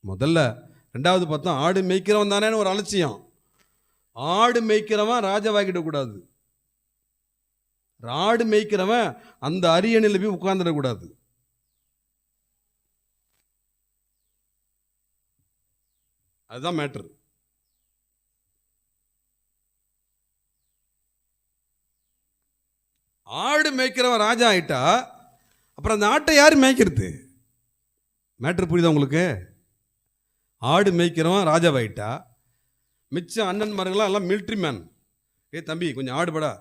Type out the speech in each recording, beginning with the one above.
முதல்ல. ரெண்டாவது பார்த்தா ஆடு மேய்க்கிறவன் தானேன்னு ஒரு அலட்சியம். ஆடு மேய்க்கிறவன் ராஜாவாகிடக்கூடாது. ஆடு மேய்க்கிறவன் அந்த அரியணையில் போய் உட்கார்ந்துடக்கூடாது. அதுதான் மேட்ரு. ஆடு மேய்க்கிறவன் ராஜா ஆயிட்டா அப்புறம் அந்த ஆட்டை யார் மேய்க்கிறது? மேட்ரு புரியுதா உங்களுக்கு? ஆடு மேய்க்கிறவன் ராஜாவாயிட்டா மிச்சம் அண்ணன்மார்கள்லாம் எல்லாம் மிலிட்ரி மேன். தம்பி கொஞ்சம் ஆடுபடா,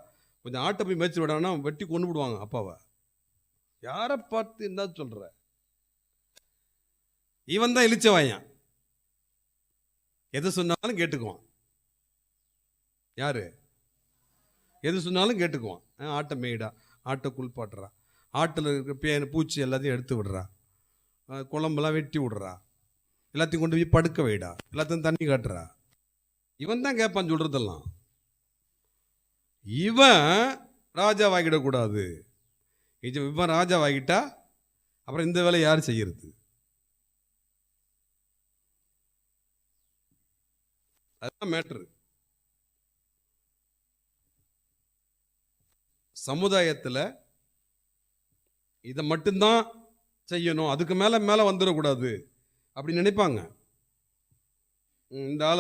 கொஞ்சம் ஆட்டை போய் மேய்ச்சி விடானா வெட்டி கொண்டு விடுவாங்க அப்பாவை. யாரை பார்த்து என்ன சொல்ற? இவன் தான் இழிச்சவாயன். எது சொன்னாலும் கேட்டுக்குவான். யாரு? எது சொன்னாலும் கேட்டுக்குவான். ஆட்டை மேய்டா, ஆட்டை குளிப்பாட்டுறா, ஆட்டில் இருக்கிற பேன் பூச்சி எல்லாத்தையும் எடுத்து விடுறா, குழம்பெல்லாம் வெட்டி விடுறா, எல்லாத்தையும் கொண்டு போய் படுக்க வைடா, எல்லாத்தையும் தண்ணி காட்டுறா. இவன் தான் கேட்பான் சொல்றதெல்லாம். இவன் ராஜாவாகிடக்கூடாது. இவன் ராஜாவாகிட்டா அப்புறம் இந்த வேலை யார் செய்யறது? அதுதான் மேட்ரு. சமுதாயத்தில் இதை மட்டும்தான் செய்யணும், அதுக்கு மேலே வந்துடக்கூடாது அப்படி நினைப்பாங்க. இந்த ஆள்